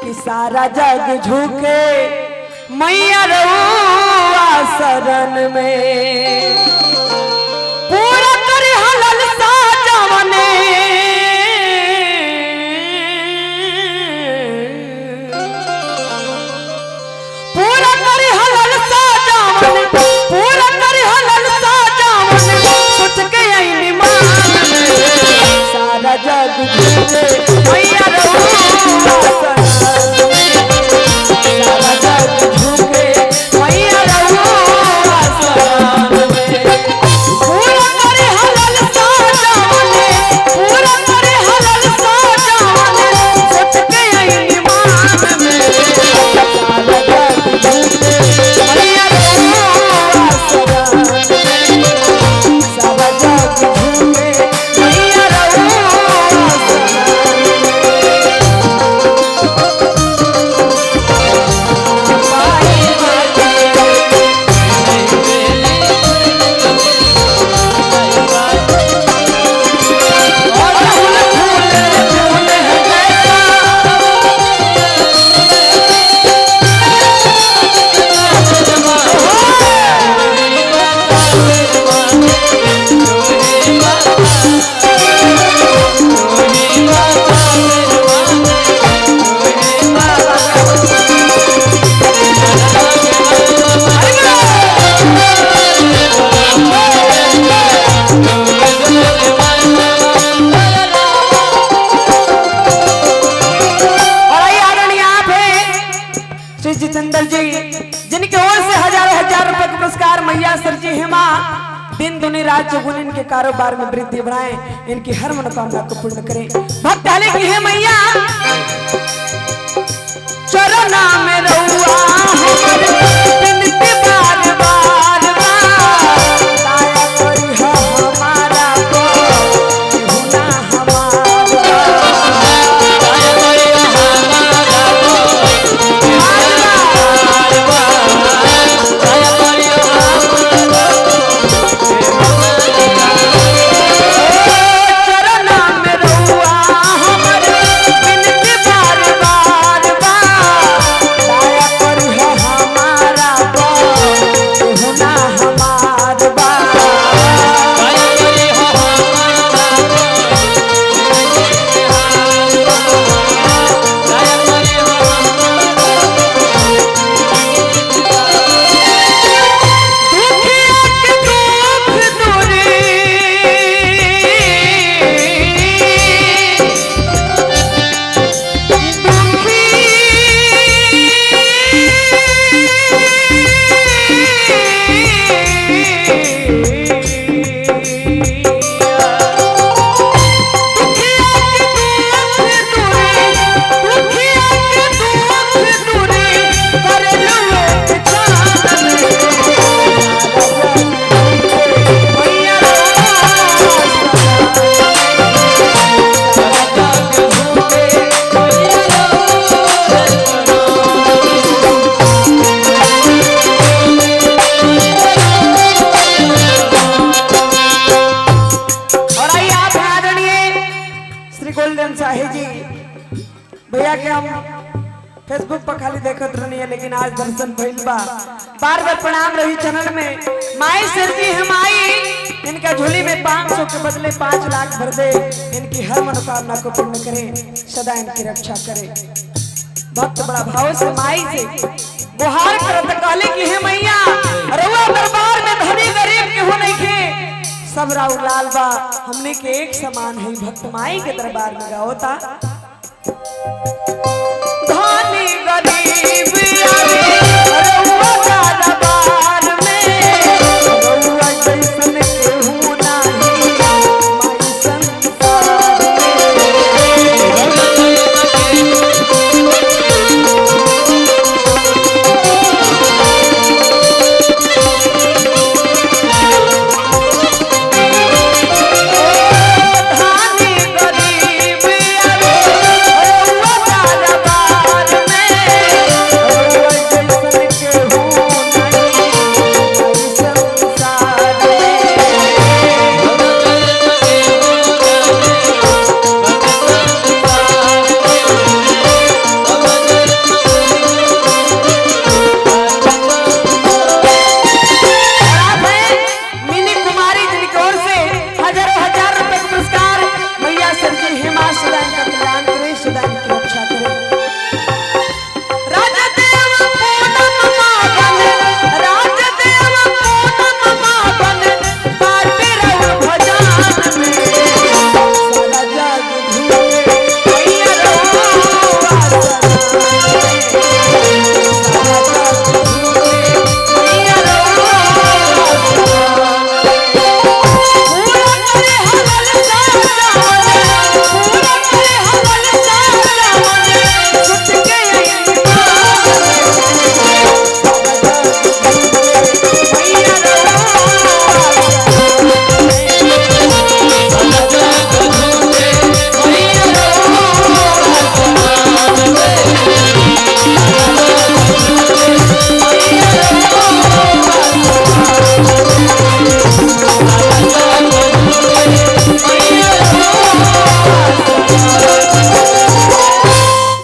कि सारा जग झुके मैया रउआ शरण में। पूरा करी हलल साजवने पूरा करी हलल साजवने पूरा करी हलल साजवने सोच के आई मान सारा जग झुके मैया रउआ जिनके ओर से हजारों हजार रुपए का पुरस्कार मैया सर जी हेमा दिन दुनी रात चौगुन इनके कारोबार में वृद्धि बढ़ाए, इनकी हर मनोकामना को पूर्ण करें। भक्त हले की है मैया चरना में रहुआ हमारे बिनती बार बार दया करी हमारा को हुना भैया के हम फेसबुक पर खाली देखत रहनी है, लेकिन आज दर्शन भइल बा। बार बार प्रणाम रही चैनल में। माई सर जी हम आई इनका झोली में 500 के बदले 5 लाख भर दे, इनकी हर मनोकामना को पूर्ण करे, सदा इनकी रक्षा करे। भक्त बड़ा भाव से माई से गुहार करत कहले कि हे मैया रउआ दरबार में धनी गरीब केहू नहीं के, सब राउ लाल बा, हमने के एक समान है। भक्त माई के दरबार में गाओता